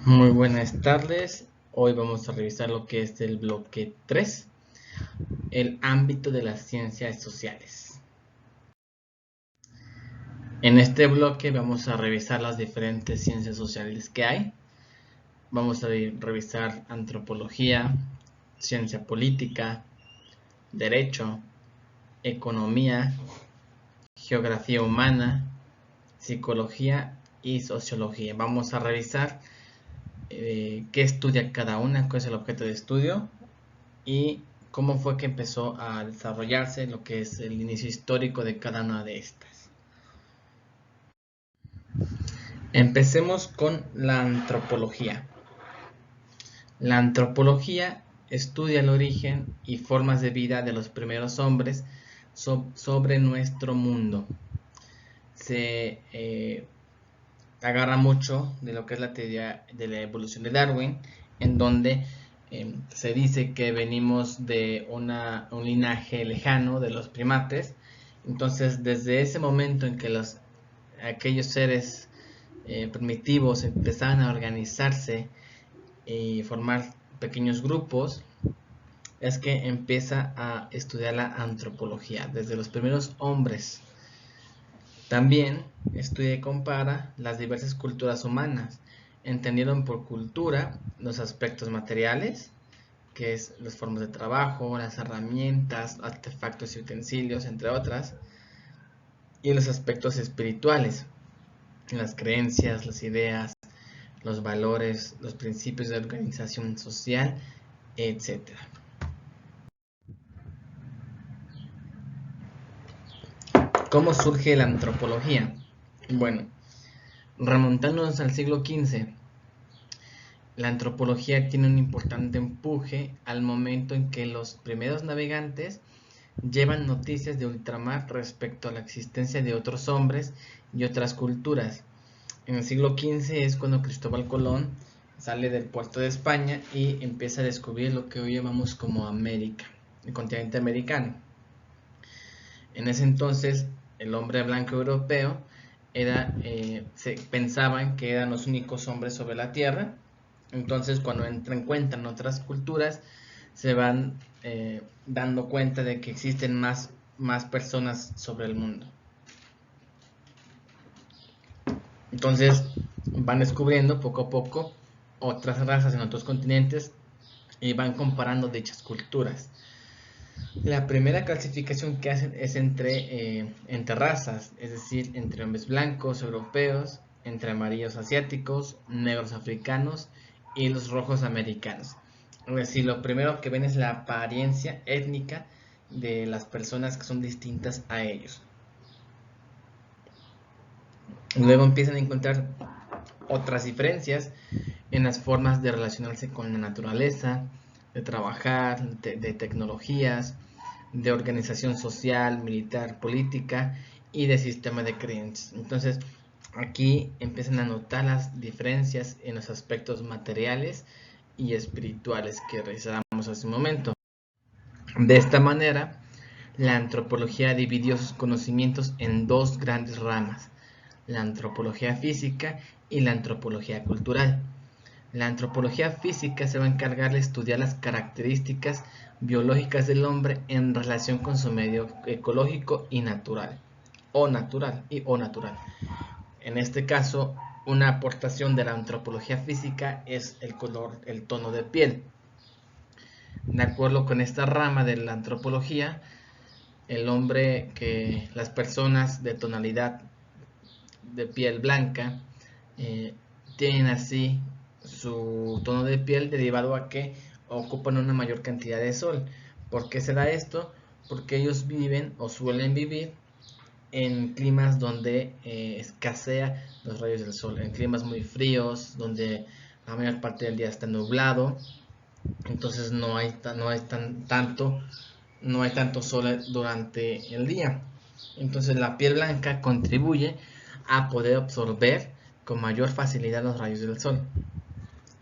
Muy buenas tardes. Hoy vamos a revisar lo que es el bloque 3, el ámbito de las ciencias sociales. En este bloque vamos a revisar las diferentes ciencias sociales que hay. Vamos a revisar antropología, ciencia política, derecho, economía, geografía humana, psicología y sociología. Vamos a revisar qué estudia cada una, cuál es el objeto de estudio y cómo fue que empezó a desarrollarse lo que es el inicio histórico de cada una de estas. Empecemos con la antropología. La antropología estudia el origen y formas de vida de los primeros hombres sobre nuestro mundo. Se agarra mucho de lo que es la teoría de la evolución de Darwin, en donde se dice que venimos de un linaje lejano de los primates. Entonces, desde ese momento en que aquellos seres primitivos empezaban a organizarse y formar pequeños grupos, es que empieza a estudiar la antropología, desde los primeros hombres. También estudia y compara las diversas culturas humanas, entendiendo por cultura los aspectos materiales, que es las formas de trabajo, las herramientas, artefactos y utensilios, entre otras, y los aspectos espirituales, las creencias, las ideas, los valores, los principios de organización social, etc. ¿Cómo surge la antropología? Bueno, remontándonos al siglo XV, la antropología tiene un importante empuje al momento en que los primeros navegantes llevan noticias de ultramar respecto a la existencia de otros hombres y otras culturas. En el siglo XV es cuando Cristóbal Colón sale del puerto de España y empieza a descubrir lo que hoy llamamos como América, el continente americano. En ese entonces, el hombre blanco europeo se pensaban que eran los únicos hombres sobre la tierra. Entonces, cuando encuentran otras culturas, se van dando cuenta de que existen más personas sobre el mundo. Entonces, van descubriendo poco a poco otras razas en otros continentes y van comparando dichas culturas. La primera clasificación que hacen es entre razas, es decir, entre hombres blancos europeos, entre amarillos asiáticos, negros africanos y los rojos americanos. Es decir, lo primero que ven es la apariencia étnica de las personas que son distintas a ellos. Luego empiezan a encontrar otras diferencias en las formas de relacionarse con la naturaleza, de trabajar, de tecnologías, de organización social, militar, política y de sistema de creencias. Entonces, aquí empiezan a notar las diferencias en los aspectos materiales y espirituales que revisamos hace un momento. De esta manera, la antropología dividió sus conocimientos en dos grandes ramas, la antropología física y la antropología cultural. La antropología física se va a encargar de estudiar las características biológicas del hombre en relación con su medio ecológico y natural, o natural. En este caso, una aportación de la antropología física es el color, el tono de piel. De acuerdo con esta rama de la antropología, las personas de tonalidad de piel blanca tienen así su tono de piel derivado a que ocupan una mayor cantidad de sol. ¿Por qué se da esto? Porque ellos viven o suelen vivir en climas donde escasea los rayos del sol, en climas muy fríos, donde la mayor parte del día está nublado, entonces no hay tanto sol durante el día. Entonces la piel blanca contribuye a poder absorber con mayor facilidad los rayos del sol.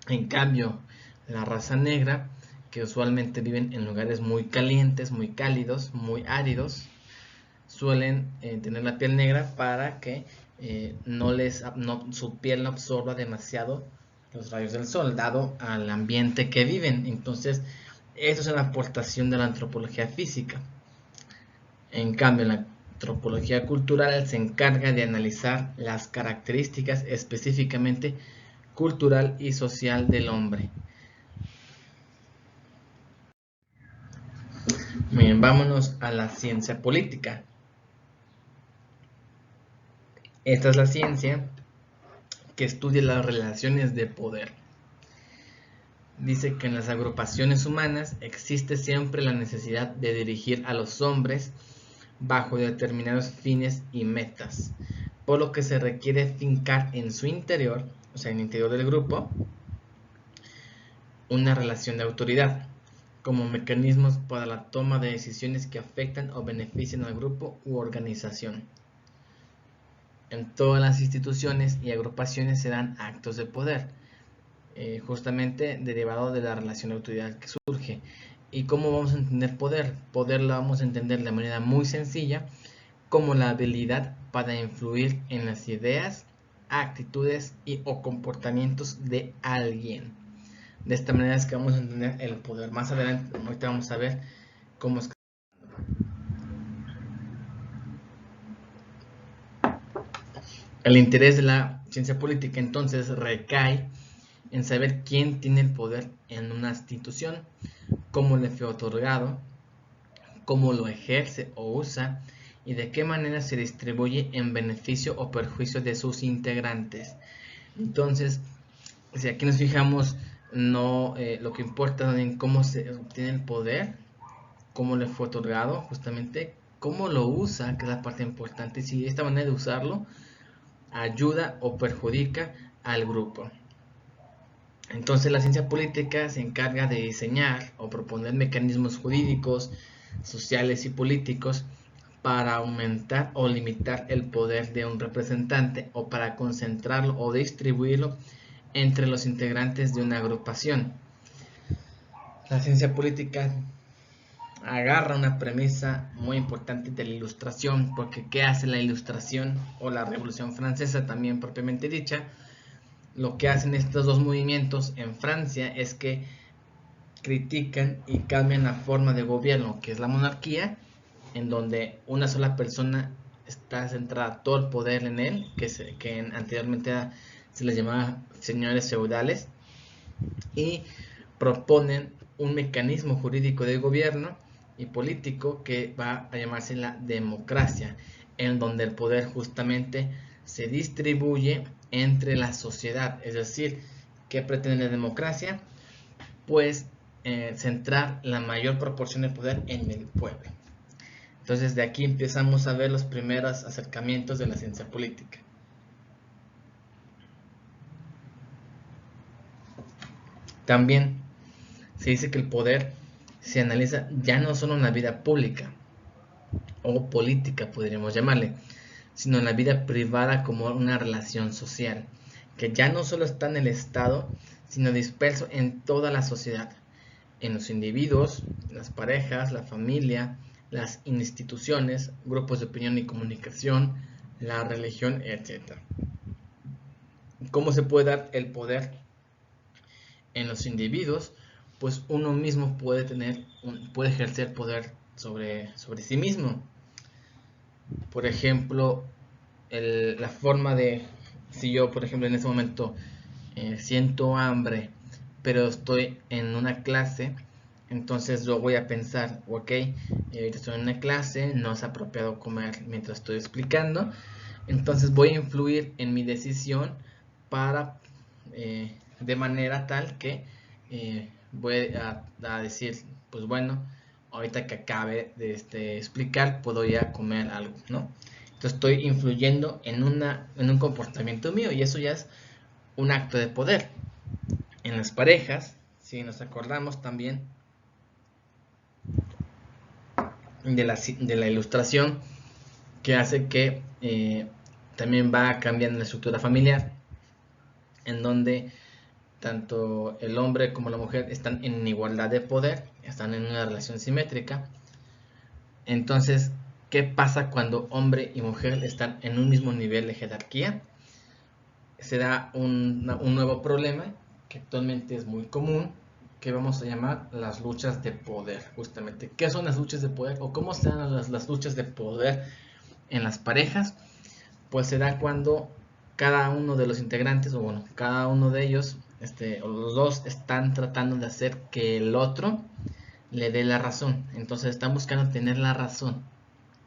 En cambio, la raza negra, que usualmente viven en lugares muy calientes, muy cálidos, muy áridos, suelen tener la piel negra para que su piel no absorba demasiado los rayos del sol, dado al ambiente que viven. Entonces, eso es una aportación de la antropología física. En cambio, la antropología cultural se encarga de analizar las características específicamente cultural y social del hombre. Bien, vámonos a la ciencia política. Esta es la ciencia que estudia las relaciones de poder. Dice que en las agrupaciones humanas existe siempre la necesidad de dirigir a los hombres bajo determinados fines y metas, por lo que se requiere fincar en su interior, o sea, en el interior del grupo, una relación de autoridad, como mecanismos para la toma de decisiones que afectan o benefician al grupo u organización. En todas las instituciones y agrupaciones se dan actos de poder, justamente derivado de la relación de autoridad que surge. ¿Y cómo vamos a entender poder? Poder lo vamos a entender de manera muy sencilla, como la habilidad para influir en las ideas, actitudes o comportamientos de alguien. De esta manera es que vamos a entender el poder. Más adelante, ahorita vamos a ver cómo es. El interés de la ciencia política entonces recae en saber quién tiene el poder en una institución, cómo le fue otorgado, cómo lo ejerce o usa y de qué manera se distribuye en beneficio o perjuicio de sus integrantes. Entonces, si aquí nos fijamos, no lo que importa es en cómo se obtiene el poder, cómo le fue otorgado, justamente cómo lo usa, que es la parte importante, si esta manera de usarlo ayuda o perjudica al grupo. Entonces la ciencia política se encarga de diseñar o proponer mecanismos jurídicos, sociales y políticos para aumentar o limitar el poder de un representante o para concentrarlo o distribuirlo entre los integrantes de una agrupación. La ciencia política agarra una premisa muy importante de la Ilustración, porque ¿qué hace la Ilustración o la Revolución Francesa también propiamente dicha? Lo que hacen estos dos movimientos en Francia es que critican y cambian la forma de gobierno, que es la monarquía, en donde una sola persona está centrada todo el poder en él, que anteriormente se les llamaba señores feudales, y proponen un mecanismo jurídico de gobierno y político que va a llamarse la democracia, en donde el poder justamente se distribuye entre la sociedad. Es decir, ¿qué pretende la democracia? Pues centrar la mayor proporción de poder en el pueblo. Entonces de aquí empezamos a ver los primeros acercamientos de la ciencia política. También se dice que el poder se analiza ya no solo en la vida pública o política, podríamos llamarle, sino en la vida privada como una relación social, que ya no solo está en el Estado, sino disperso en toda la sociedad, en los individuos, las parejas, la familia, las instituciones, grupos de opinión y comunicación, la religión, etc. ¿Cómo se puede dar el poder en los individuos? Pues uno mismo puede ejercer poder sobre sí mismo. Por ejemplo, la forma de, si yo por ejemplo en ese momento siento hambre, pero estoy en una clase, entonces yo voy a pensar, ok, estoy en una clase, no es apropiado comer mientras estoy explicando, entonces voy a influir en mi decisión para, de manera tal que voy a decir, pues bueno, ahorita que acabe de explicar, puedo ya comer algo, ¿no? Entonces estoy influyendo en un comportamiento mío y eso ya es un acto de poder. En las parejas, si nos acordamos también de la Ilustración, que hace que también va cambiando la estructura familiar, en donde tanto el hombre como la mujer están en igualdad de poder, están en una relación simétrica. Entonces, ¿qué pasa cuando hombre y mujer están en un mismo nivel de jerarquía? Se da un nuevo problema, que actualmente es muy común, que vamos a llamar las luchas de poder. Justamente, ¿qué son las luchas de poder o cómo se dan las luchas de poder en las parejas? Pues se da cuando cada uno de los integrantes, o bueno, cada uno de ellos, o los dos, están tratando de hacer que el otro le dé la razón. Entonces están buscando tener la razón.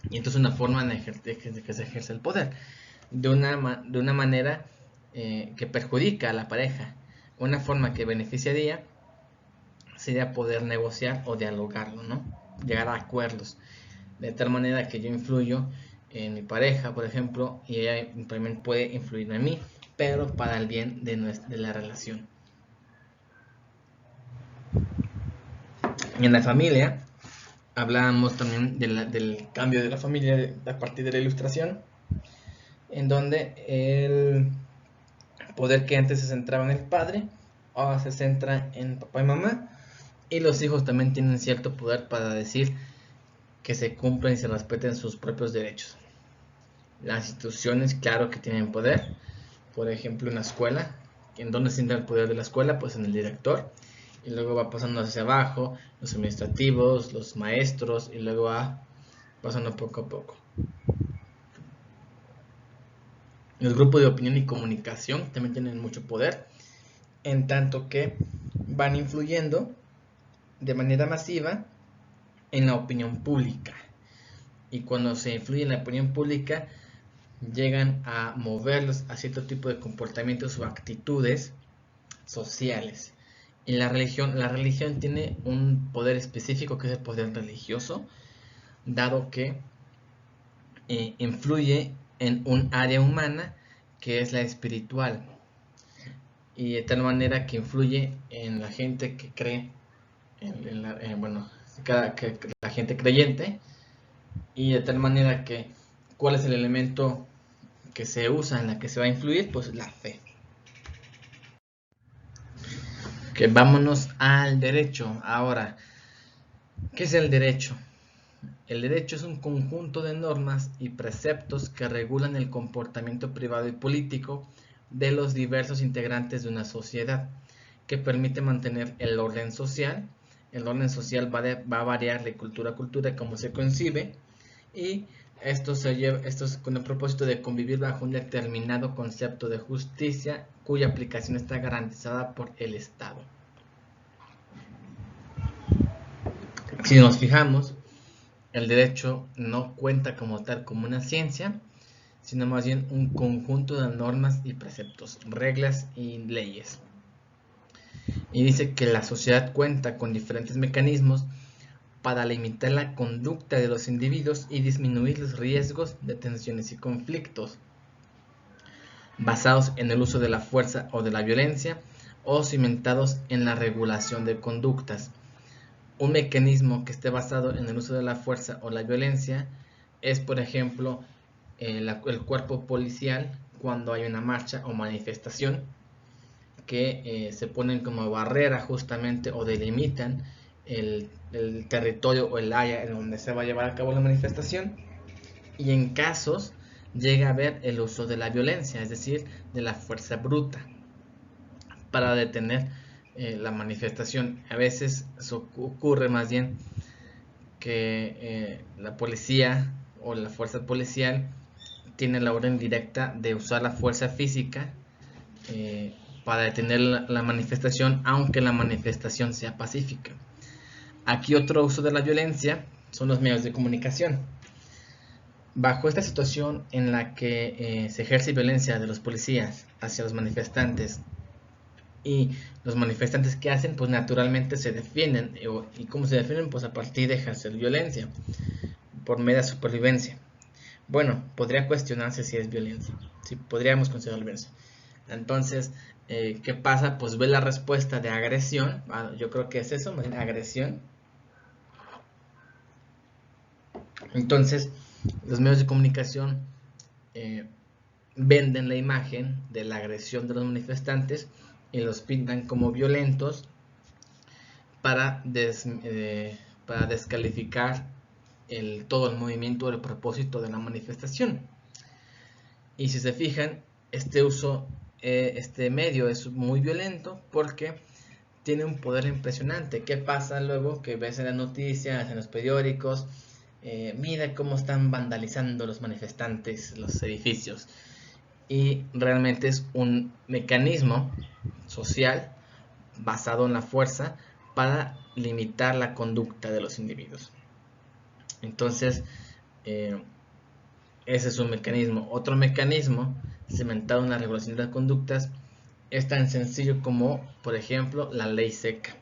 Y entonces una forma de que se ejerce el poder de una manera que perjudica a la pareja. Una forma que beneficiaría sería poder negociar o dialogarlo, ¿no? Llegar a acuerdos. De tal manera que yo influyo en mi pareja, por ejemplo, y ella también puede influir en mí, pero para el bien de la relación. En la familia, hablábamos también del cambio de la familia a partir de la ilustración, en donde el poder que antes se centraba en el padre, ahora se centra en papá y mamá, y los hijos también tienen cierto poder para decir que se cumplen y se respeten sus propios derechos. Las instituciones, claro que tienen poder, por ejemplo, una escuela, ¿en dónde se sienta el poder de la escuela? Pues en el director, y luego va pasando hacia abajo, los administrativos, los maestros, y luego va pasando poco a poco. Los grupos de opinión y comunicación también tienen mucho poder, en tanto que van influyendo de manera masiva en la opinión pública. Y cuando se influye en la opinión pública, llegan a moverlos a cierto tipo de comportamientos o actitudes sociales. Y la religión tiene un poder específico que es el poder religioso, dado que influye en un área humana que es la espiritual, y de tal manera que influye en la gente que cree, la gente creyente, y de tal manera que, ¿cuál es el elemento que se usa en la que se va a influir? Pues la fe. Que vámonos al derecho. Ahora, ¿qué es el derecho? El derecho es un conjunto de normas y preceptos que regulan el comportamiento privado y político de los diversos integrantes de una sociedad, que permite mantener el orden social. El orden social va a variar de cultura a cultura como se concibe, y esto es con el propósito de convivir bajo un determinado concepto de justicia cuya aplicación está garantizada por el Estado. Si nos fijamos, el derecho no cuenta como tal como una ciencia, sino más bien un conjunto de normas y preceptos, reglas y leyes. Y dice que la sociedad cuenta con diferentes mecanismos para limitar la conducta de los individuos y disminuir los riesgos de tensiones y conflictos, basados en el uso de la fuerza o de la violencia, o cimentados en la regulación de conductas. Un mecanismo que esté basado en el uso de la fuerza o la violencia es, por ejemplo, el cuerpo policial cuando hay una marcha o manifestación, que se ponen como barrera justamente o delimitan el territorio o el área en donde se va a llevar a cabo la manifestación, y en casos llega a haber el uso de la violencia, es decir, de la fuerza bruta, para detener la manifestación. A veces ocurre más bien que la policía o la fuerza policial tiene la orden directa de usar la fuerza física para detener la manifestación, aunque la manifestación sea pacífica. Aquí otro uso de la violencia son los medios de comunicación. Bajo esta situación en la que se ejerce violencia de los policías hacia los manifestantes, y los manifestantes, ¿qué hacen? Pues naturalmente se defienden. ¿Y cómo se defienden? Pues a partir de ejercer violencia por mera supervivencia. Bueno, podría cuestionarse si es violencia, si podríamos considerar violencia. Entonces, ¿qué pasa? Pues ve la respuesta de agresión. Yo creo que es eso, agresión. Entonces, los medios de comunicación venden la imagen de la agresión de los manifestantes y los pintan como violentos para descalificar todo el movimiento o el propósito de la manifestación. Y si se fijan, este uso este medio es muy violento porque tiene un poder impresionante. ¿Qué pasa luego que ves en las noticias, en los periódicos? Mira cómo están vandalizando los manifestantes los edificios. Y realmente es un mecanismo social basado en la fuerza para limitar la conducta de los individuos. Entonces, ese es un mecanismo. Otro mecanismo cimentado en la regulación de las conductas es tan sencillo como, por ejemplo, la ley seca.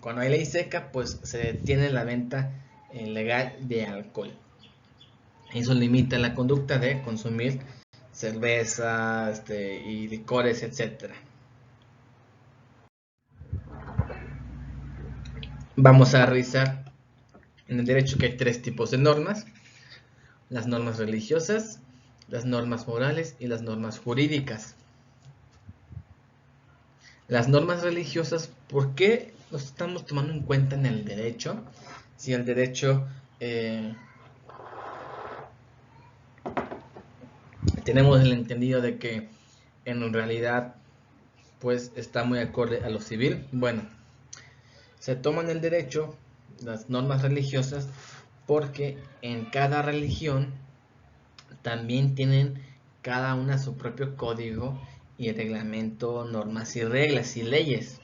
Cuando hay ley seca, pues se detiene la venta legal de alcohol. Eso limita la conducta de consumir cerveza y licores, etc. Vamos a revisar en el derecho que hay tres tipos de normas: las normas religiosas, las normas morales y las normas jurídicas. Las normas religiosas, ¿por qué los estamos tomando en cuenta en el derecho? Si el derecho tenemos el entendido de que en realidad pues está muy acorde a lo civil. Bueno, se toman el derecho las normas religiosas porque en cada religión también tienen cada una su propio código y reglamento, normas y reglas y leyes.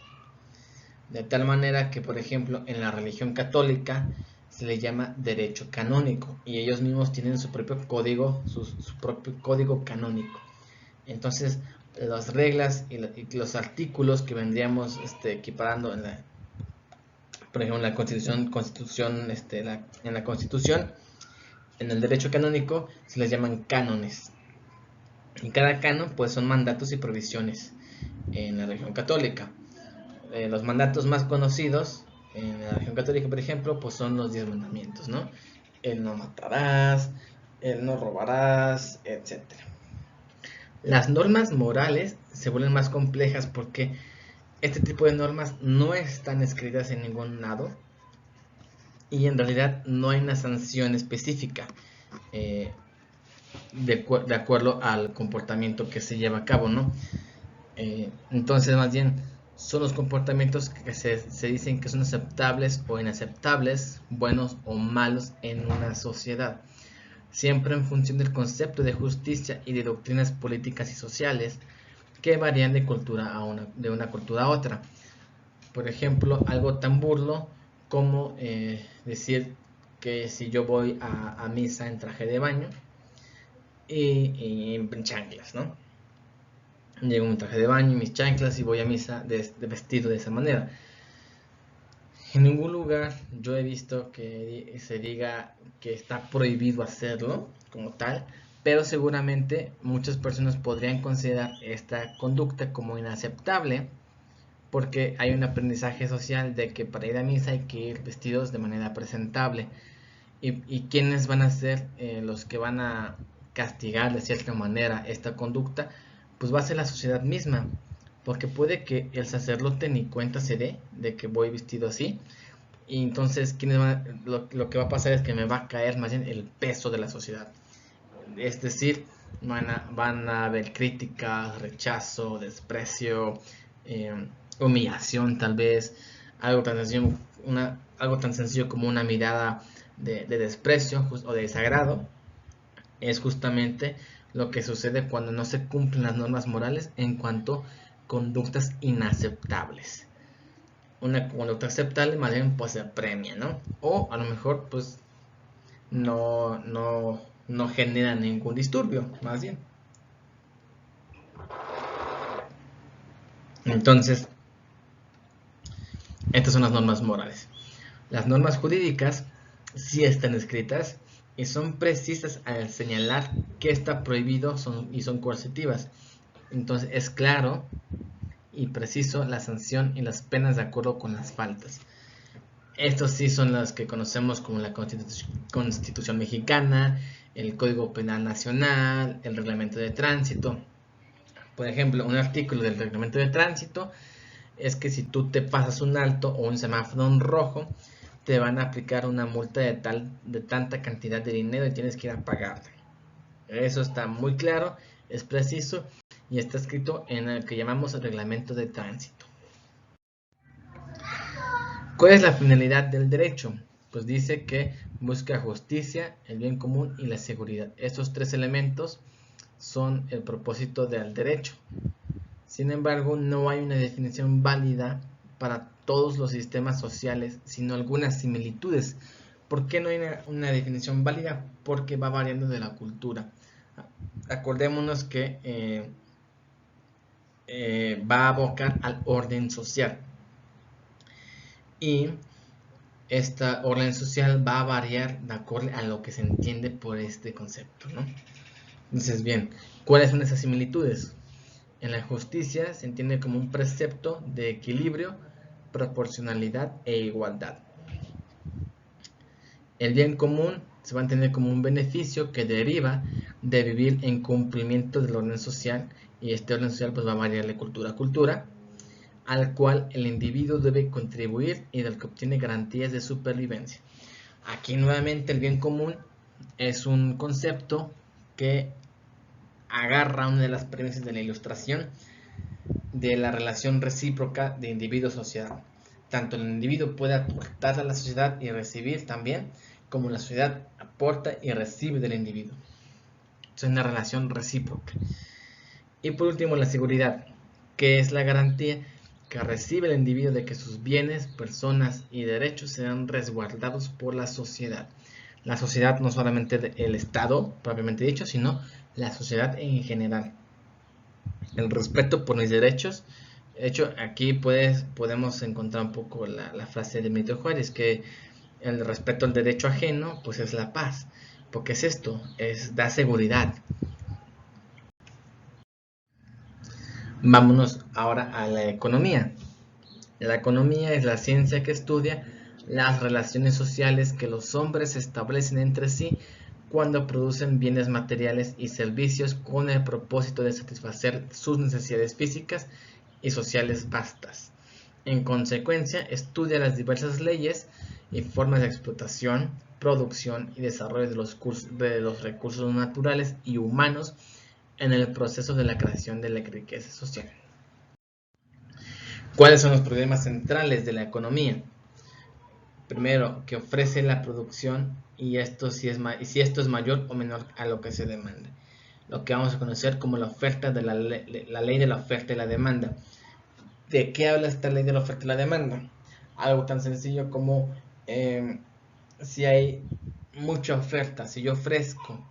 De tal manera que, por ejemplo, en la religión católica se le llama derecho canónico y ellos mismos tienen su propio código, su propio código canónico. Entonces, las reglas y los artículos que vendríamos equiparando por ejemplo, en la Constitución, en la Constitución, en el derecho canónico se les llaman cánones. Y cada canon, pues, son mandatos y provisiones en la religión católica. Los mandatos más conocidos en la religión católica, por ejemplo, pues son los 10 mandamientos, ¿no? El no matarás, el no robarás, etc. Las normas morales se vuelven más complejas porque este tipo de normas no están escritas en ningún lado y en realidad no hay una sanción específica de acuerdo al comportamiento que se lleva a cabo, ¿no? Entonces, más bien, son los comportamientos que se dicen que son aceptables o inaceptables, buenos o malos en una sociedad, siempre en función del concepto de justicia y de doctrinas políticas y sociales que varían de una cultura a otra. Por ejemplo, algo tan burdo como decir que si yo voy a misa en traje de baño y en chanclas, ¿no? Llego en un traje de baño y mis chanclas y voy a misa de vestido de esa manera. En ningún lugar yo he visto que se diga que está prohibido hacerlo como tal, pero seguramente muchas personas podrían considerar esta conducta como inaceptable porque hay un aprendizaje social de que para ir a misa hay que ir vestidos de manera presentable. ¿Y quiénes van a ser los que van a castigar de cierta manera esta conducta? Pues va a ser la sociedad misma, porque puede que el sacerdote ni cuenta se dé de que voy vestido así, y entonces lo que va a pasar es que me va a caer más bien el peso de la sociedad. Es decir, van a haber críticas, rechazo, desprecio, humillación tal vez, algo tan sencillo como una mirada de desprecio o de desagrado. Es justamente lo que sucede cuando no se cumplen las normas morales en cuanto a conductas inaceptables. Una conducta aceptable más bien pues se premia, ¿no? O a lo mejor pues no genera ningún disturbio, más bien. Entonces, estas son las normas morales. Las normas jurídicas sí están escritas y son precisas al señalar qué está prohibido y son coercitivas. Entonces es claro y preciso la sanción y las penas de acuerdo con las faltas. Estos sí son las que conocemos como la Constitución Mexicana, el Código Penal Nacional, el Reglamento de Tránsito. Por ejemplo, un artículo del Reglamento de Tránsito es que si tú te pasas un alto o un semáforo en rojo, te van a aplicar una multa de tanta cantidad de dinero y tienes que ir a pagarla. Eso está muy claro, es preciso y está escrito en el que llamamos el reglamento de tránsito. ¿Cuál es la finalidad del derecho? Pues dice que busca justicia, el bien común y la seguridad. Estos tres elementos son el propósito del derecho. Sin embargo, no hay una definición válida para todos los sistemas sociales, sino algunas similitudes. ¿Por qué no hay una definición válida? Porque va variando de la cultura. Acordémonos que va a abocar al orden social. Y esta orden social va a variar de acuerdo a lo que se entiende por este concepto, ¿no? Entonces, bien, ¿cuáles son esas similitudes? En la justicia se entiende como un precepto de equilibrio, proporcionalidad e igualdad. El bien común se va a entender como un beneficio que deriva de vivir en cumplimiento del orden social, y este orden social pues va a variar de cultura a cultura, al cual el individuo debe contribuir y del que obtiene garantías de supervivencia. Aquí nuevamente el bien común es un concepto que agarra una de las premisas de la Ilustración de la relación recíproca de individuo-sociedad. Tanto el individuo puede aportar a la sociedad y recibir también, como la sociedad aporta y recibe del individuo. Es una relación recíproca. Y por último, la seguridad, que es la garantía que recibe el individuo de que sus bienes, personas y derechos serán resguardados por la sociedad. La sociedad no solamente el Estado, propiamente dicho, sino la sociedad en general. El respeto por mis derechos. De hecho, aquí podemos encontrar un poco la frase de Benito Juárez, que el respeto al derecho ajeno, pues es la paz. Porque es esto, da seguridad. Vámonos ahora a la economía. La economía es la ciencia que estudia las relaciones sociales que los hombres establecen entre sí cuando producen bienes materiales y servicios con el propósito de satisfacer sus necesidades físicas y sociales vastas. En consecuencia, estudia las diversas leyes y formas de explotación, producción y desarrollo de los recursos naturales y humanos en el proceso de la creación de la riqueza social. ¿Cuáles son los problemas centrales de la economía? Primero, que ofrece la producción y si esto es mayor o menor a lo que se demanda. Lo que vamos a conocer como la oferta de la ley de la oferta y la demanda. ¿De qué habla esta ley de la oferta y la demanda? Algo tan sencillo como si hay mucha oferta, si yo ofrezco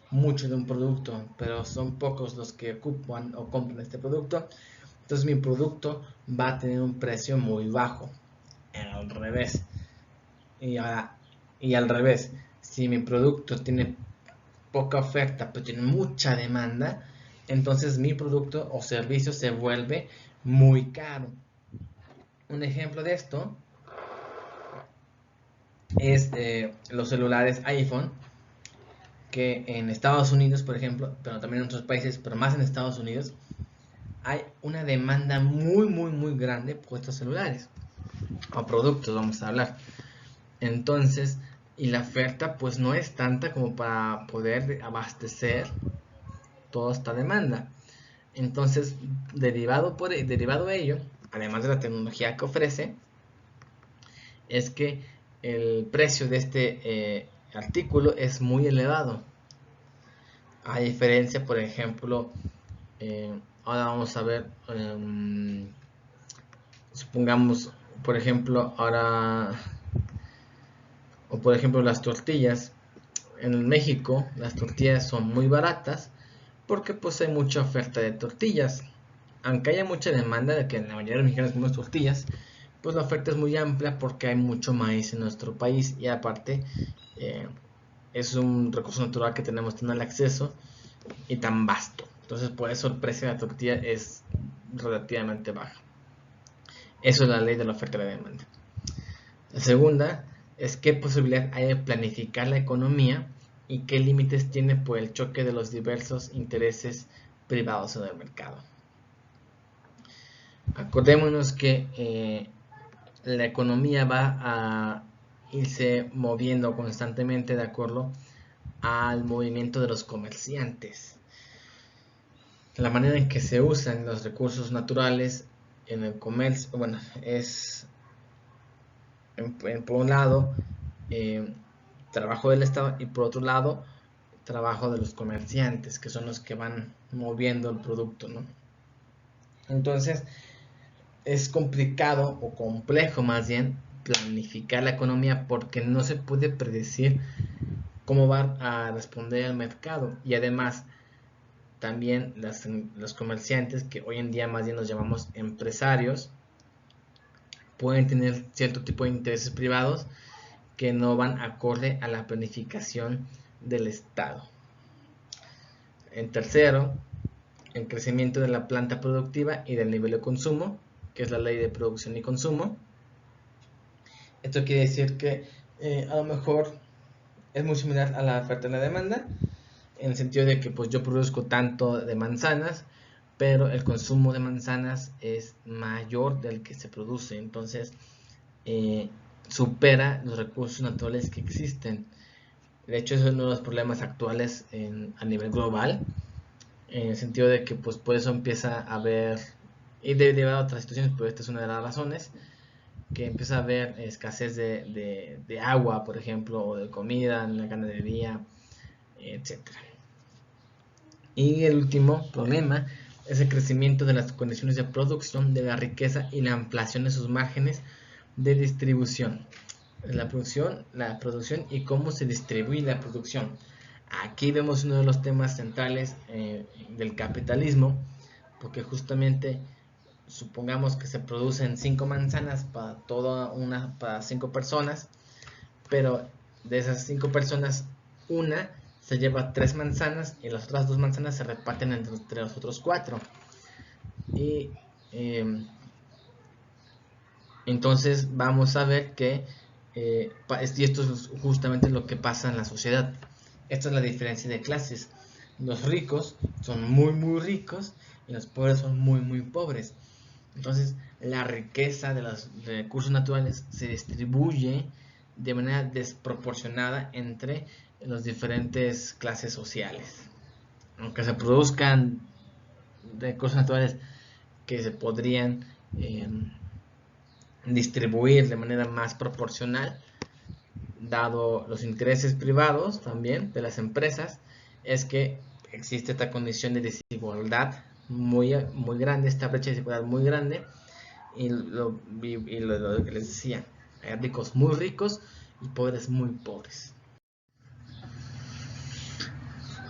mucho de un producto, pero son pocos los que ocupan o compran este producto, entonces mi producto va a tener un precio muy bajo. Al revés. Y al revés, si mi producto tiene poca oferta pero tiene mucha demanda, entonces mi producto o servicio se vuelve muy caro. Un ejemplo de esto es los celulares iPhone, que en Estados Unidos, por ejemplo, pero también en otros países, pero más en Estados Unidos, hay una demanda muy grande por estos celulares o productos, vamos a hablar. Entonces, y la oferta pues no es tanta como para poder abastecer toda esta demanda. Entonces, derivado de ello, además de la tecnología que ofrece, es que el precio de este artículo es muy elevado. A diferencia, por ejemplo, ahora vamos a ver, supongamos, por ejemplo, por ejemplo las tortillas. En México las tortillas son muy baratas porque pues hay mucha oferta de tortillas. Aunque haya mucha demanda de que la mayoría de los mexicanos comemos tortillas, pues la oferta es muy amplia porque hay mucho maíz en nuestro país y aparte es un recurso natural que tenemos tan al acceso y tan vasto. Entonces por eso el precio de la tortilla es relativamente bajo. Eso es la ley de la oferta y la demanda. La segunda es qué posibilidad hay de planificar la economía y qué límites tiene por el choque de los diversos intereses privados en el mercado. Acordémonos que la economía va a irse moviendo constantemente de acuerdo al movimiento de los comerciantes. La manera en que se usan los recursos naturales en el comercio, bueno, es por un lado trabajo del Estado y por otro lado trabajo de los comerciantes, que son los que van moviendo el producto, ¿no? Entonces es complicado o complejo más bien planificar la economía porque no se puede predecir cómo va a responder el mercado, y además también los comerciantes, que hoy en día más bien los llamamos empresarios, pueden tener cierto tipo de intereses privados que no van acorde a la planificación del Estado. En tercero, el crecimiento de la planta productiva y del nivel de consumo, que es la ley de producción y consumo. Esto quiere decir que a lo mejor es muy similar a la oferta y la demanda, en el sentido de que pues yo produzco tanto de manzanas, pero el consumo de manzanas es mayor del que se produce, entonces supera los recursos naturales que existen. De hecho, es uno de los problemas actuales a nivel global, en el sentido de que pues por eso empieza a haber, y derivado a otras situaciones, pero esta es una de las razones, que empieza a haber escasez de agua, por ejemplo, o de comida en la ganadería, etcétera. Y el último problema es el crecimiento de las condiciones de producción de la riqueza y la ampliación de sus márgenes de distribución. La producción y cómo se distribuye la producción. Aquí vemos uno de los temas centrales del capitalismo, porque justamente supongamos que se producen 5 manzanas para 5 personas, pero de esas 5 personas, una se lleva 3 manzanas y las otras 2 manzanas se reparten entre los otros 4. Y entonces vamos a ver que, y esto es justamente lo que pasa en la sociedad. Esta es la diferencia de clases. Los ricos son muy ricos y los pobres son muy pobres. Entonces la riqueza de los recursos naturales se distribuye de manera desproporcionada entre las diferentes clases sociales. Aunque se produzcan recursos naturales que se podrían distribuir de manera más proporcional, dado los intereses privados también de las empresas, es que existe esta condición de desigualdad muy grande, esta brecha de desigualdad muy grande, y lo que les decía, hay ricos muy ricos y pobres muy pobres.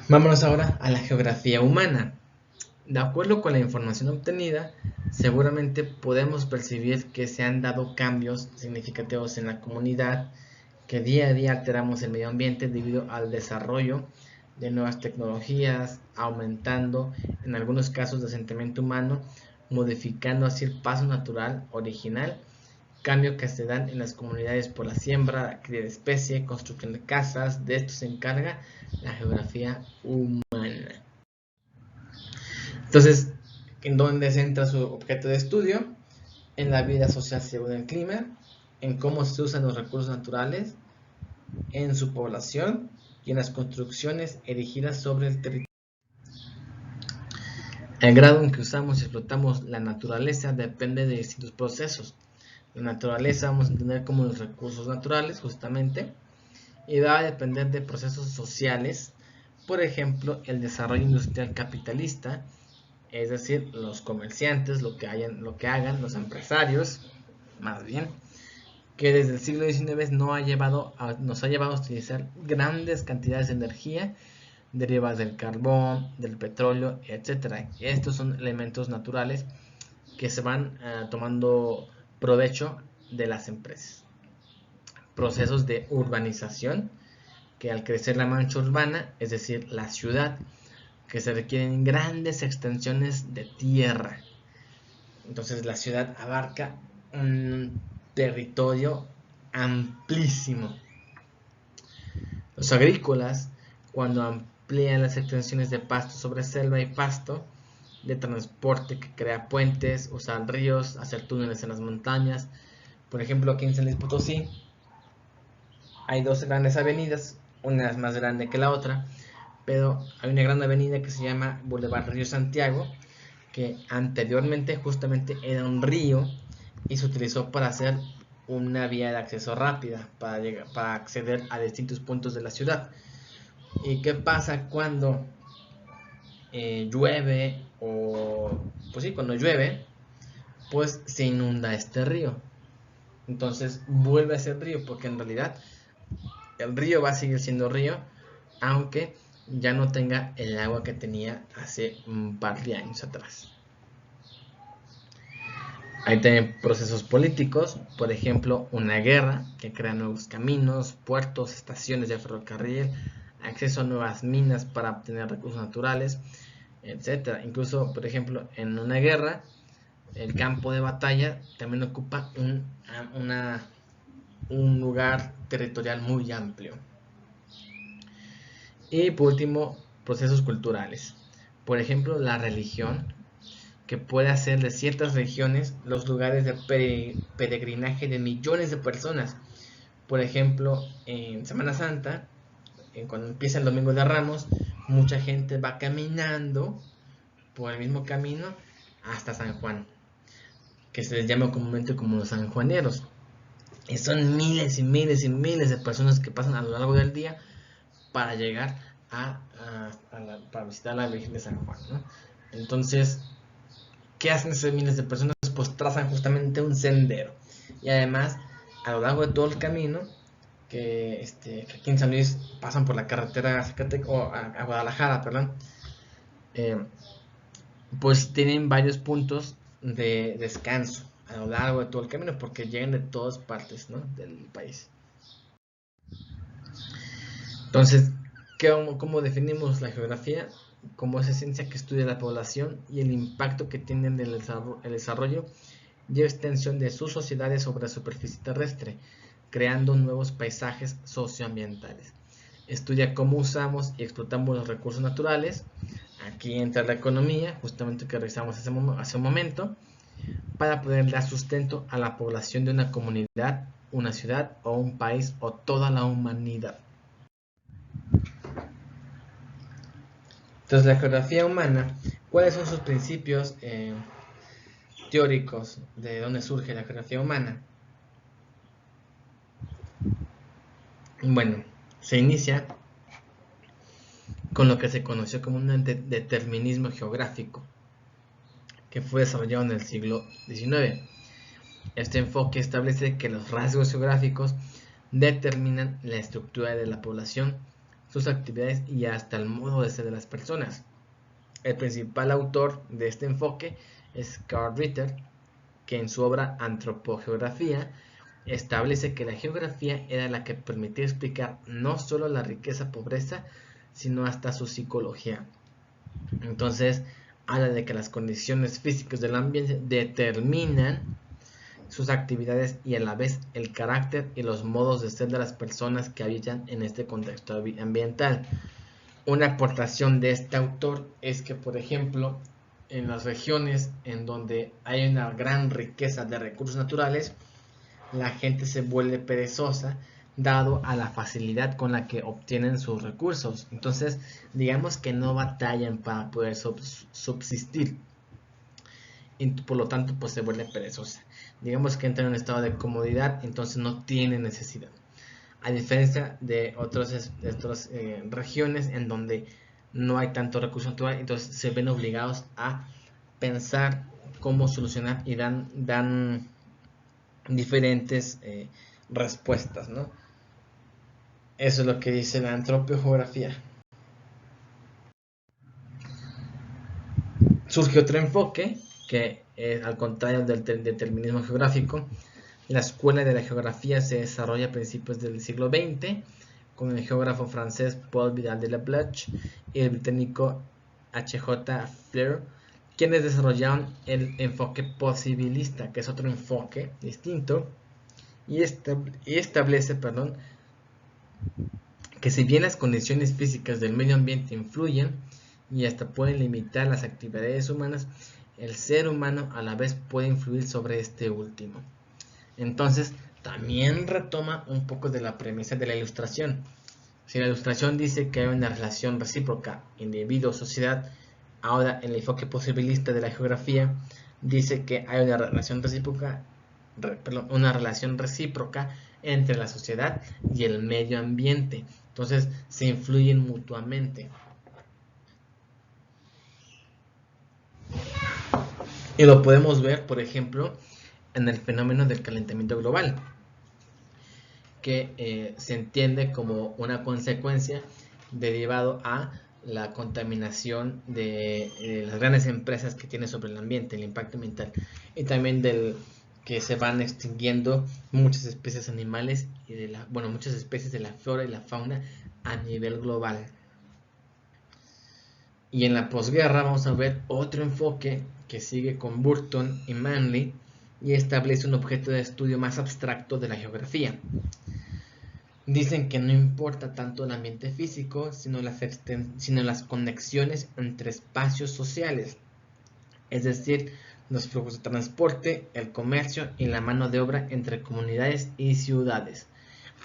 Vámonos ahora a la geografía humana. De acuerdo con la información obtenida, seguramente podemos percibir que se han dado cambios significativos en la comunidad, que día a día alteramos el medio ambiente debido al desarrollo de nuevas tecnologías, aumentando en algunos casos el asentamiento humano, modificando así el paso natural original, cambios que se dan en las comunidades por la siembra, la cría de especie, construcción de casas. De esto se encarga la geografía humana. Entonces, ¿en dónde se centra su objeto de estudio? En la vida social según el clima, en cómo se usan los recursos naturales, en su población y en las construcciones erigidas sobre el territorio. El grado en que usamos y explotamos la naturaleza depende de distintos procesos. La naturaleza vamos a entender como los recursos naturales, justamente, y va a depender de procesos sociales, por ejemplo, el desarrollo industrial capitalista, es decir, los comerciantes, lo que hagan, los empresarios, más bien, que desde el siglo XIX nos ha llevado a utilizar grandes cantidades de energía derivadas del carbón, del petróleo, etc. Estos son elementos naturales que se van tomando provecho de las empresas. Procesos de urbanización, que al crecer la mancha urbana, es decir, la ciudad, que se requieren grandes extensiones de tierra. Entonces la ciudad abarca un territorio amplísimo. Los agrícolas, cuando amplían las extensiones de pasto sobre selva y pasto, de transporte que crea puentes, usar ríos, hacer túneles en las montañas. Por ejemplo, aquí en San Luis Potosí hay 2 grandes avenidas, una es más grande que la otra, pero hay una gran avenida que se llama Boulevard Río Santiago, que anteriormente justamente era un río y se utilizó para hacer una vía de acceso rápida para acceder a distintos puntos de la ciudad. ¿Y qué pasa cuando llueve? Pues sí, cuando llueve, pues se inunda este río. Entonces vuelve a ser río, porque en realidad el río va a seguir siendo río, aunque ya no tenga el agua que tenía hace un par de años atrás. Hay también procesos políticos, por ejemplo, una guerra que crea nuevos caminos, puertos, estaciones de ferrocarril, acceso a nuevas minas para obtener recursos naturales, etcétera. Incluso, por ejemplo, en una guerra, el campo de batalla también ocupa un lugar territorial muy amplio. Y por último, procesos culturales. Por ejemplo, la religión, que puede hacer de ciertas regiones los lugares de peregrinaje de millones de personas. Por ejemplo, en Semana Santa, cuando empieza el Domingo de Ramos, mucha gente va caminando por el mismo camino hasta San Juan, que se les llama comúnmente como los sanjuaneros. Y son miles y miles y miles de personas que pasan a lo largo del día para llegar para visitar a la Virgen de San Juan, ¿no? Entonces, ¿qué hacen esas miles de personas? Pues trazan justamente un sendero. Y además, a lo largo de todo el camino, que aquí en San Luis pasan por la carretera a Guadalajara, perdón, pues tienen varios puntos de descanso a lo largo de todo el camino, porque llegan de todas partes, ¿no?, del país. Entonces, ¿cómo definimos la geografía? Como esa ciencia que estudia la población y el impacto que tienen el desarrollo y extensión de sus sociedades sobre la superficie terrestre, creando nuevos paisajes socioambientales. Estudia cómo usamos y explotamos los recursos naturales. Aquí entra la economía, justamente que revisamos hace un momento, para poder dar sustento a la población de una comunidad, una ciudad o un país o toda la humanidad. Entonces, la geografía humana, ¿cuáles son sus principios teóricos de dónde surge la geografía humana? Bueno, se inicia con lo que se conoció como un determinismo geográfico, que fue desarrollado en el siglo XIX. Este enfoque establece que los rasgos geográficos determinan la estructura de la población, sus actividades y hasta el modo de ser de las personas. El principal autor de este enfoque es Carl Ritter, que en su obra Antropogeografía establece que la geografía era la que permitía explicar no solo la riqueza, pobreza, sino hasta su psicología. Entonces, habla de que las condiciones físicas del ambiente determinan sus actividades y a la vez el carácter y los modos de ser de las personas que habitan en este contexto ambiental. Una aportación de este autor es que, por ejemplo, en las regiones en donde hay una gran riqueza de recursos naturales, la gente se vuelve perezosa dado a la facilidad con la que obtienen sus recursos. Entonces, digamos que no batallan para poder subsistir y por lo tanto pues se vuelve perezosa. Digamos que entra en un estado de comodidad, entonces no tiene necesidad. A diferencia de otras regiones en donde no hay tanto recurso natural, entonces se ven obligados a pensar cómo solucionar y dan diferentes respuestas, ¿no? Eso es lo que dice la antropogeografía. Surge otro enfoque que al contrario del determinismo geográfico, la escuela de la geografía se desarrolla a principios del siglo XX con el geógrafo francés Paul Vidal de la Blache y el británico H.J. Fleer, quienes desarrollaron el enfoque posibilista, que es otro enfoque distinto, y establece, que si bien las condiciones físicas del medio ambiente influyen y hasta pueden limitar las actividades humanas, el ser humano a la vez puede influir sobre este último. Entonces, también retoma un poco de la premisa de la Ilustración, Si la ilustración dice que hay una relación recíproca individuo-sociedad, ahora el enfoque posibilista de la geografía dice que hay una relación recíproca entre la sociedad y el medio ambiente. Entonces se influyen mutuamente. Y lo podemos ver, por ejemplo, en el fenómeno del calentamiento global, que se entiende como una consecuencia derivado a la contaminación de las grandes empresas que tiene sobre el ambiente, el impacto ambiental, y también del que se van extinguiendo muchas especies animales y muchas especies de la flora y la fauna a nivel global. Y en la posguerra vamos a ver otro enfoque que sigue con Burton y Manley y establece un objeto de estudio más abstracto de la geografía. Dicen que no importa tanto el ambiente físico, sino las conexiones entre espacios sociales, es decir, los flujos de transporte, el comercio y la mano de obra entre comunidades y ciudades.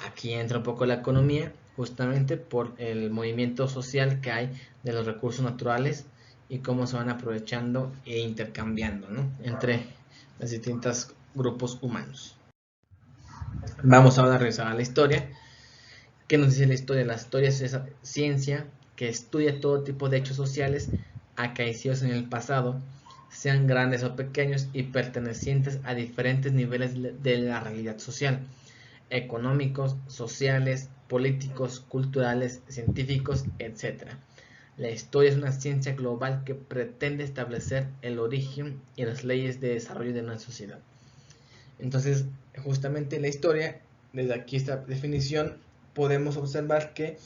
Aquí entra un poco la economía, justamente por el movimiento social que hay de los recursos naturales y cómo se van aprovechando e intercambiando, ¿no?, entre los distintos grupos humanos. Vamos ahora a revisar la historia. ¿Qué nos dice la historia? La historia es esa ciencia que estudia todo tipo de hechos sociales acaecidos en el pasado, sean grandes o pequeños y pertenecientes a diferentes niveles de la realidad social, económicos, sociales, políticos, culturales, científicos, etc. La historia es una ciencia global que pretende establecer el origen y las leyes de desarrollo de una sociedad. Entonces, justamente la historia, desde aquí esta definición, podemos observar que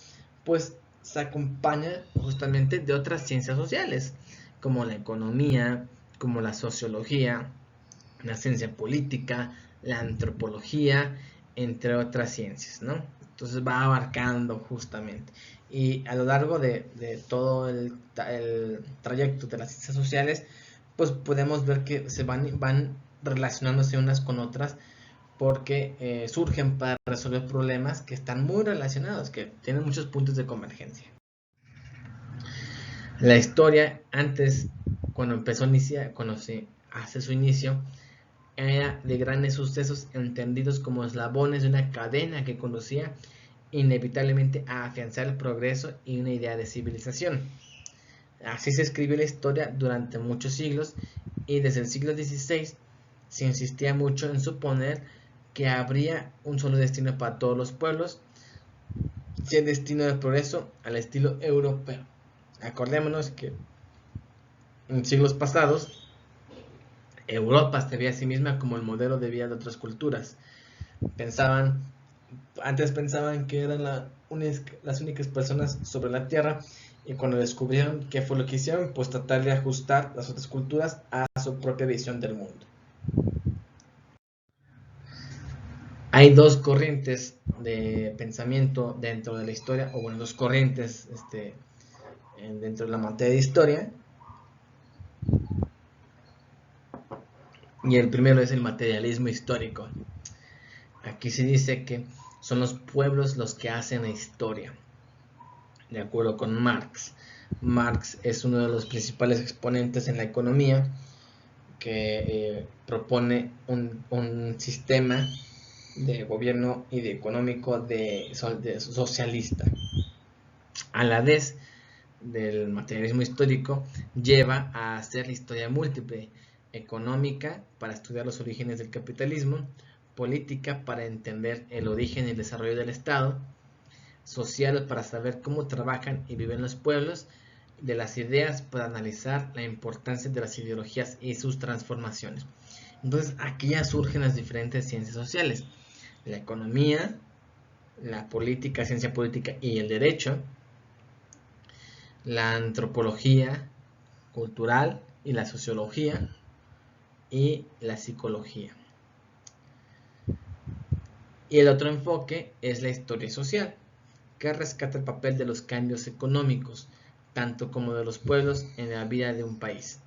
pues se acompaña justamente de otras ciencias sociales, como la economía, como la sociología, la ciencia política, la antropología, entre otras ciencias, ¿no? Entonces va abarcando justamente. Y a lo largo de todo el trayecto de las ciencias sociales, pues podemos ver que se van relacionándose unas con otras porque surgen para resolver problemas que están muy relacionados, que tienen muchos puntos de convergencia. La historia antes, cuando se hace su inicio, era de grandes sucesos entendidos como eslabones de una cadena que conducía inevitablemente a afianzar el progreso y una idea de civilización. Así se escribió la historia durante muchos siglos y desde el siglo XVI se insistía mucho en suponer que habría un solo destino para todos los pueblos, y el destino del progreso al estilo europeo. Acordémonos que en siglos pasados Europa se veía a sí misma como el modelo de vida de otras culturas. Antes pensaban que eran las únicas personas sobre la Tierra, y cuando descubrieron qué fue lo que hicieron, pues tratar de ajustar las otras culturas a su propia visión del mundo. Hay dos corrientes de pensamiento dentro de la historia, o bueno, dos corrientes dentro de la materia de historia. Y el primero es el materialismo histórico. Aquí se dice que son los pueblos los que hacen la historia, de acuerdo con Marx. Marx es uno de los principales exponentes en la economía que propone un sistema de gobierno y de económico de socialista. A la vez del materialismo histórico lleva a hacer la historia múltiple: económica para estudiar los orígenes del capitalismo, política para entender el origen y el desarrollo del Estado, social para saber cómo trabajan y viven los pueblos, de las ideas para analizar la importancia de las ideologías y sus transformaciones. Entonces aquí ya surgen las diferentes ciencias sociales: la economía, la política, ciencia política y el derecho, la antropología cultural y la sociología y la psicología. Y el otro enfoque es la historia social, que rescata el papel de los cambios económicos, tanto como de los pueblos en la vida de un país,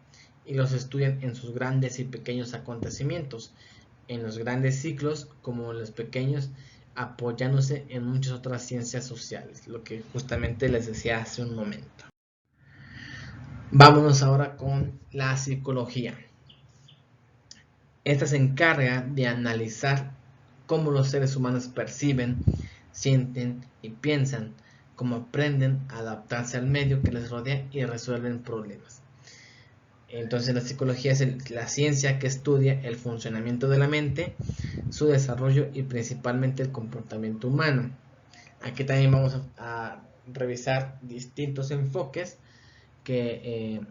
y los estudian en sus grandes y pequeños acontecimientos, en los grandes ciclos como en los pequeños apoyándose en muchas otras ciencias sociales, lo que justamente les decía hace un momento. Vámonos ahora con la psicología. Esta se encarga de analizar cómo los seres humanos perciben, sienten y piensan, cómo aprenden a adaptarse al medio que les rodea y resuelven problemas. Entonces la psicología es la ciencia que estudia el funcionamiento de la mente, su desarrollo y principalmente el comportamiento humano. Aquí también vamos a revisar distintos enfoques que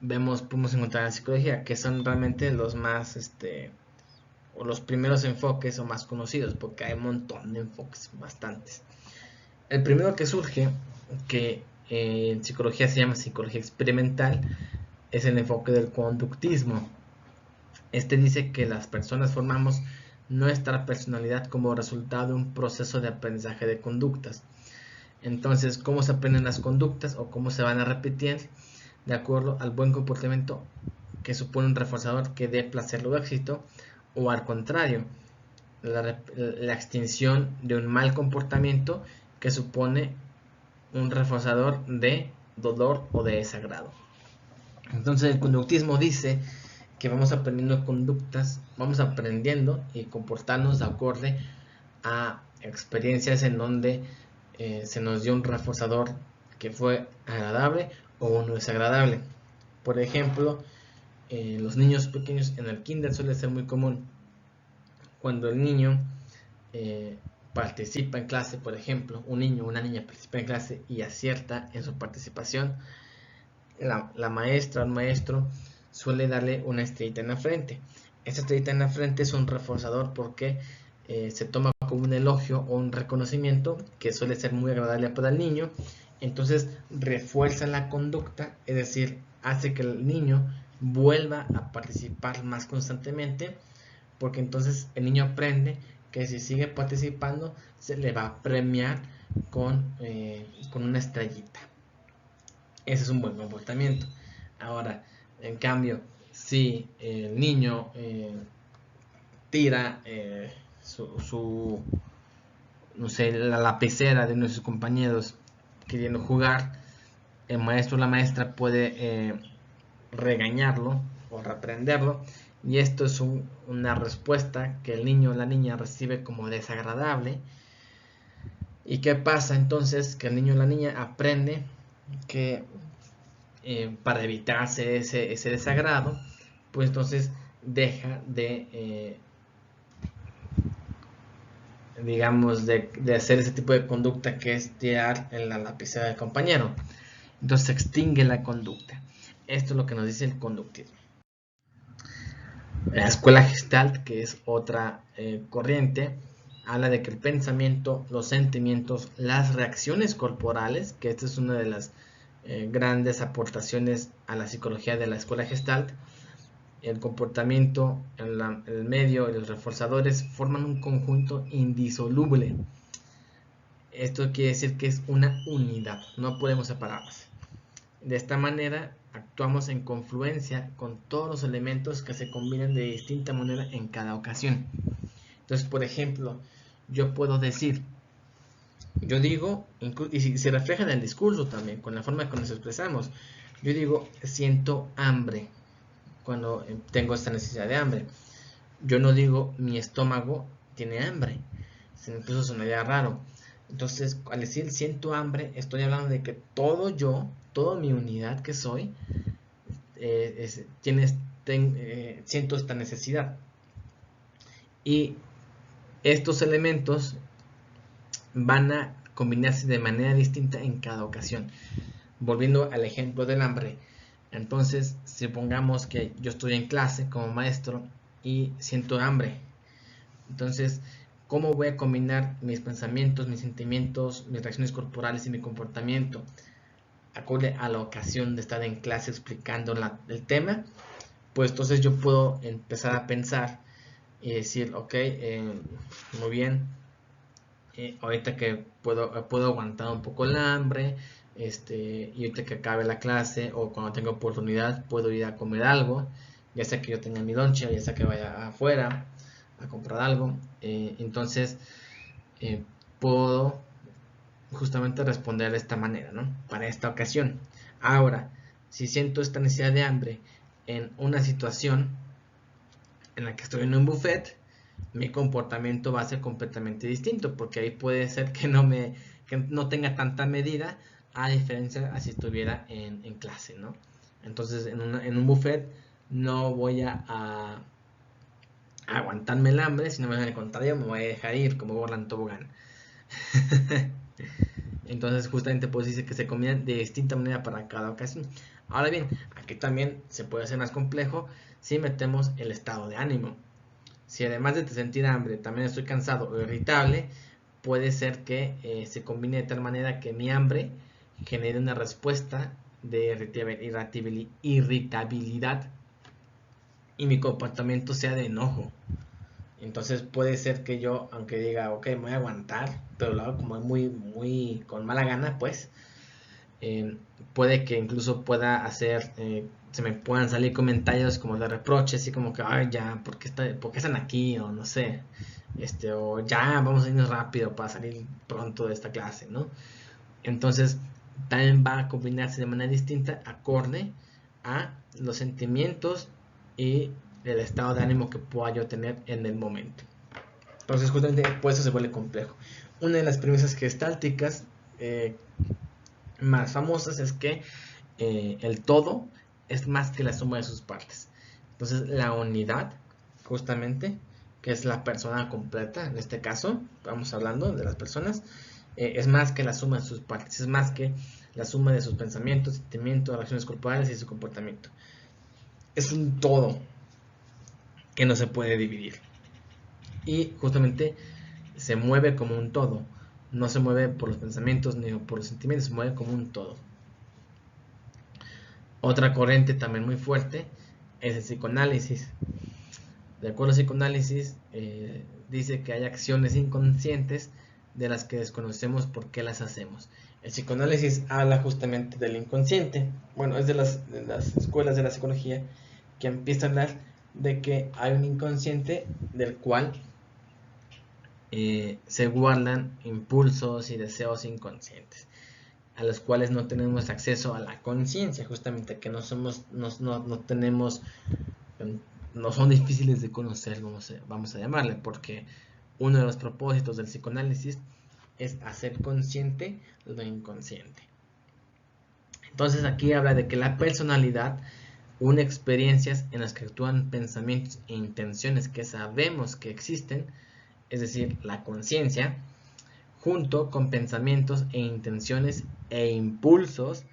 podemos encontrar en la psicología, que son realmente los más o los primeros enfoques o más conocidos, porque hay un montón de enfoques, bastantes. El primero que surge, que en psicología se llama psicología experimental, es el enfoque del conductismo. Este dice que las personas formamos nuestra personalidad como resultado de un proceso de aprendizaje de conductas. Entonces, ¿cómo se aprenden las conductas o cómo se van a repetir? De acuerdo al buen comportamiento que supone un reforzador que dé placer o éxito, o al contrario, la extinción de un mal comportamiento que supone un reforzador de dolor o de desagrado. Entonces el conductismo dice que vamos aprendiendo conductas, vamos aprendiendo y comportarnos de acuerdo a experiencias en donde se nos dio un reforzador que fue agradable o uno desagradable. Por ejemplo, los niños pequeños en el kinder suele ser muy común cuando el niño participa en clase, por ejemplo, un niño o una niña participa en clase y acierta en su participación, la maestra o el maestro suele darle una estrellita en la frente. Esta estrellita en la frente es un reforzador porque se toma como un elogio o un reconocimiento que suele ser muy agradable para el niño. Entonces refuerza la conducta, es decir, hace que el niño vuelva a participar más constantemente, porque entonces el niño aprende que si sigue participando se le va a premiar con una estrellita. Ese es un buen comportamiento. Ahora, en cambio, si el niño tira no sé, la lapicera de uno de sus compañeros queriendo jugar, el maestro o la maestra puede regañarlo o reprenderlo, y esto es una respuesta que el niño o la niña recibe como desagradable. ¿Y qué pasa entonces? Que el niño o la niña aprende que para evitarse ese desagrado, pues entonces deja de digamos de hacer ese tipo de conducta que es tirar en la lapicera del compañero. Entonces se extingue la conducta. Esto es lo que nos dice el conductismo. La escuela Gestalt, que es otra corriente, habla de que el pensamiento, los sentimientos, las reacciones corporales, que esta es una de las grandes aportaciones a la psicología de la escuela Gestalt, el comportamiento, el medio y los reforzadores forman un conjunto indisoluble. Esto quiere decir que es una unidad, no podemos separarlas. De esta manera actuamos en confluencia con todos los elementos que se combinan de distinta manera en cada ocasión. Entonces, por ejemplo, yo puedo decir, yo digo, y se refleja en el discurso también, con la forma en que nos expresamos, yo digo, siento hambre cuando tengo esta necesidad de hambre. Yo no digo, mi estómago tiene hambre, incluso sonaría raro. Entonces, al decir siento hambre, estoy hablando de que todo yo, toda mi unidad que soy, siento esta necesidad. Y estos elementos van a combinarse de manera distinta en cada ocasión. Volviendo al ejemplo del hambre, entonces supongamos que yo estoy en clase como maestro y siento hambre. Entonces, ¿cómo voy a combinar mis pensamientos, mis sentimientos, mis reacciones corporales y mi comportamiento acorde a la ocasión de estar en clase explicando el tema? Pues entonces yo puedo empezar a pensar y decir, ok, muy bien, ahorita que puedo aguantar un poco el hambre, y ahorita que acabe la clase o cuando tenga oportunidad puedo ir a comer algo, ya sea que yo tenga mi lonche, ya sea que vaya afuera a comprar algo. Entonces puedo justamente responder de esta manera, ¿no? Para esta ocasión. Ahora, si siento esta necesidad de hambre en una situación en la que estoy en un buffet, mi comportamiento va a ser completamente distinto, porque ahí puede ser que no tenga tanta medida, a diferencia de si estuviera en clase, ¿no? Entonces, en un buffet no voy a aguantarme el hambre, sino más al contrario, me voy a dejar ir como Borland Tobogán. Entonces, justamente pues dice que se combinan de distinta manera para cada ocasión. Ahora bien, aquí también se puede hacer más complejo si metemos el estado de ánimo. Si además de sentir hambre también estoy cansado o irritable, puede ser que se combine de tal manera que mi hambre genere una respuesta de irritabilidad y mi comportamiento sea de enojo. Entonces puede ser que yo, aunque diga, ok, me voy a aguantar, pero lo hago como muy con mala gana, pues puede que incluso pueda hacer, se me puedan salir comentarios como de reproches, así como que, ay, ya, ¿por qué están aquí? O no sé, o ya, vamos a irnos rápido para salir pronto de esta clase, ¿no? Entonces, también va a combinarse de manera distinta, acorde a los sentimientos y el estado de ánimo que pueda yo tener en el momento. Entonces, justamente por eso se vuelve complejo. Una de las premisas gestálticas más famosas es que el todo es más que la suma de sus partes. Entonces, la unidad, justamente, que es la persona completa, en este caso, vamos hablando de las personas, es más que la suma de sus partes, es más que la suma de sus pensamientos, sentimientos, reacciones corporales y su comportamiento. Es un todo que no se puede dividir. Y justamente se mueve como un todo. No se mueve por los pensamientos ni por los sentimientos, se mueve como un todo. Otra corriente también muy fuerte es el psicoanálisis. De acuerdo al psicoanálisis, dice que hay acciones inconscientes de las que desconocemos por qué las hacemos. El psicoanálisis habla justamente del inconsciente. Bueno, es de las escuelas de la psicología que empieza a hablar de que hay un inconsciente del cual se guardan impulsos y deseos inconscientes, a los cuales no tenemos acceso a la conciencia, justamente que no tenemos, no son difíciles de conocer, vamos a llamarle, porque uno de los propósitos del psicoanálisis es hacer consciente lo inconsciente. Entonces aquí habla de que la personalidad une experiencias en las que actúan pensamientos e intenciones que sabemos que existen, es decir, la conciencia, junto con pensamientos e intenciones e impulsos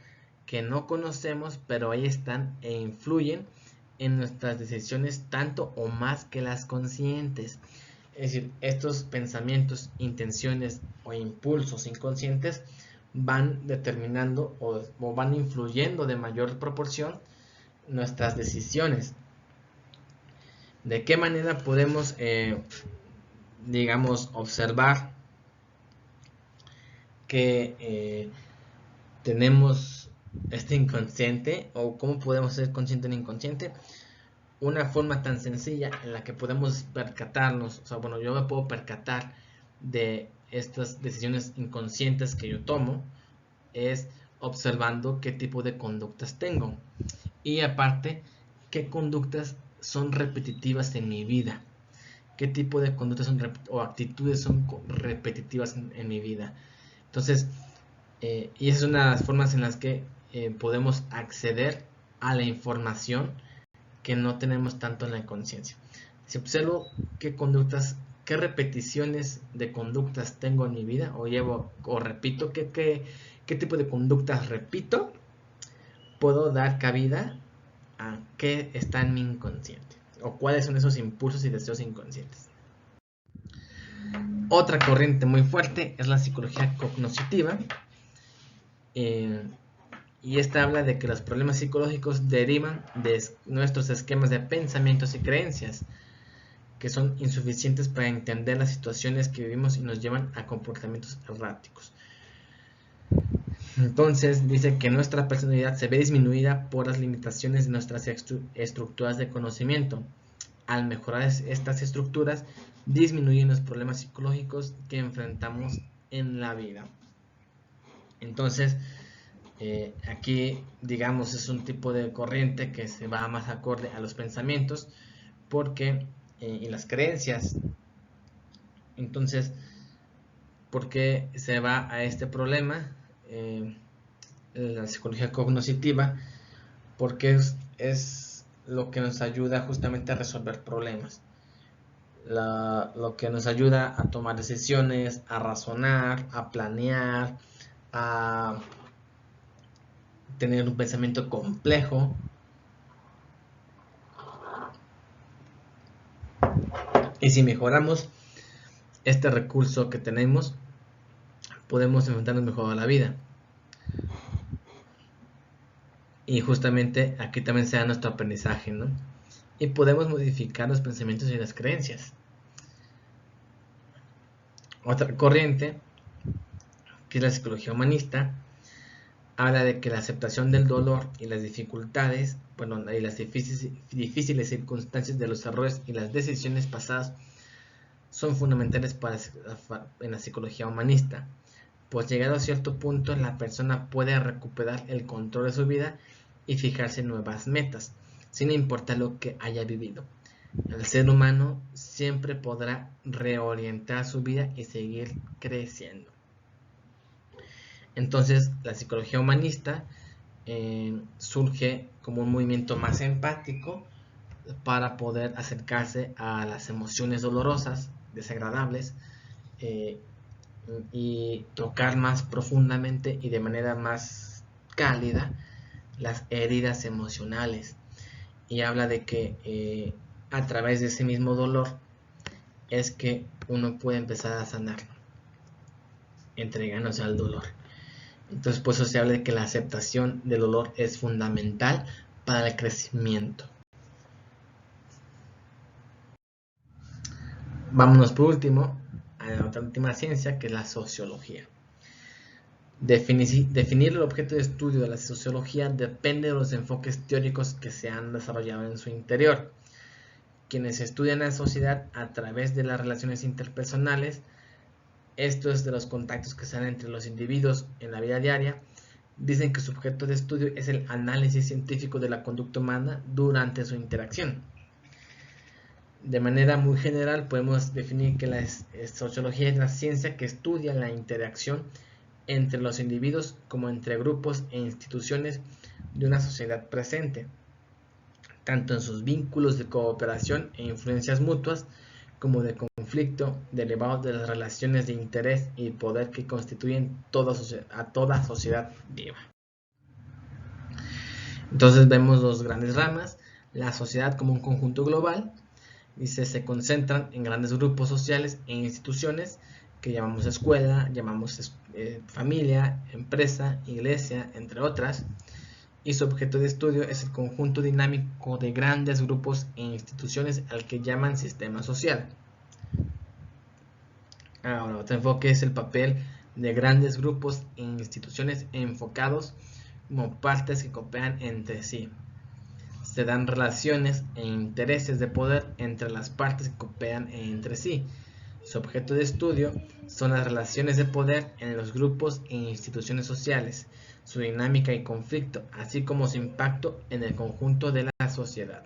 que no conocemos, pero ahí están e influyen en nuestras decisiones tanto o más que las conscientes. Es decir, estos pensamientos, intenciones o impulsos inconscientes van determinando o van influyendo de mayor proporción nuestras decisiones. ¿De qué manera podemos, digamos, observar que tenemos este inconsciente, o cómo podemos ser conscientes del inconsciente? Una forma tan sencilla en la que podemos percatarnos, o sea, bueno, yo me puedo percatar de estas decisiones inconscientes que yo tomo, es observando qué tipo de conductas tengo, y aparte, qué conductas son repetitivas en mi vida, qué tipo de conductas o actitudes son repetitivas en mi vida. Entonces, y esa es una de las formas en las que podemos acceder a la información que no tenemos tanto en la conciencia. Si observo qué conductas, qué repeticiones de conductas tengo en mi vida, o repito, qué tipo de conductas repito, puedo dar cabida a qué está en mi inconsciente, o cuáles son esos impulsos y deseos inconscientes. Otra corriente muy fuerte es la psicología cognoscitiva, y esta habla de que los problemas psicológicos derivan de nuestros esquemas de pensamientos y creencias, que son insuficientes para entender las situaciones que vivimos y nos llevan a comportamientos erráticos. Entonces dice que nuestra personalidad se ve disminuida por las limitaciones de nuestras estructuras de conocimiento, al mejorar estas estructuras, disminuyen los problemas psicológicos que enfrentamos en la vida. Entonces, aquí, digamos, es un tipo de corriente que se va más acorde a los pensamientos y las creencias. Entonces, ¿por qué se va a este problema? La psicología cognitiva, porque es lo que nos ayuda justamente a resolver problemas. Lo que nos ayuda a tomar decisiones, a razonar, a planear, a tener un pensamiento complejo. Y si mejoramos este recurso que tenemos, podemos enfrentarnos mejor a la vida. Y justamente aquí también se da nuestro aprendizaje, ¿no? Y podemos modificar los pensamientos y las creencias. Otra corriente, que es la psicología humanista, habla de que la aceptación del dolor y las dificultades, y las difíciles circunstancias de los errores y las decisiones pasadas son fundamentales en la psicología humanista, pues llegado a cierto punto la persona puede recuperar el control de su vida y fijarse nuevas metas, sin importar lo que haya vivido. El ser humano siempre podrá reorientar su vida y seguir creciendo. Entonces, la psicología humanista surge como un movimiento más empático para poder acercarse a las emociones dolorosas, desagradables, y tocar más profundamente y de manera más cálida las heridas emocionales. Y habla de que a través de ese mismo dolor es que uno puede empezar a sanar, entregándose al dolor. Entonces, por eso se habla de que la aceptación del dolor es fundamental para el crecimiento. Vámonos por último a la otra última ciencia, que es la sociología. Definir el objeto de estudio de la sociología depende de los enfoques teóricos que se han desarrollado en su interior. Quienes estudian la sociedad a través de las relaciones interpersonales, esto es de los contactos que se dan entre los individuos en la vida diaria, dicen que su objeto de estudio es el análisis científico de la conducta humana durante su interacción. De manera muy general podemos definir que la sociología es la ciencia que estudia la interacción entre los individuos como entre grupos e instituciones de una sociedad presente, tanto en sus vínculos de cooperación e influencias mutuas, como de conflicto derivado de las relaciones de interés y poder que constituyen a toda sociedad viva. Entonces vemos dos grandes ramas: la sociedad como un conjunto global, se concentran en grandes grupos sociales e instituciones que llamamos escuela, llamamos familia, empresa, iglesia, entre otras, y su objeto de estudio es el conjunto dinámico de grandes grupos e instituciones al que llaman sistema social. Ahora, otro enfoque es el papel de grandes grupos e instituciones enfocados como partes que cooperan entre sí. Se dan relaciones e intereses de poder entre las partes que cooperan entre sí. Su objeto de estudio son las relaciones de poder en los grupos e instituciones sociales, su dinámica y conflicto, así como su impacto en el conjunto de la sociedad.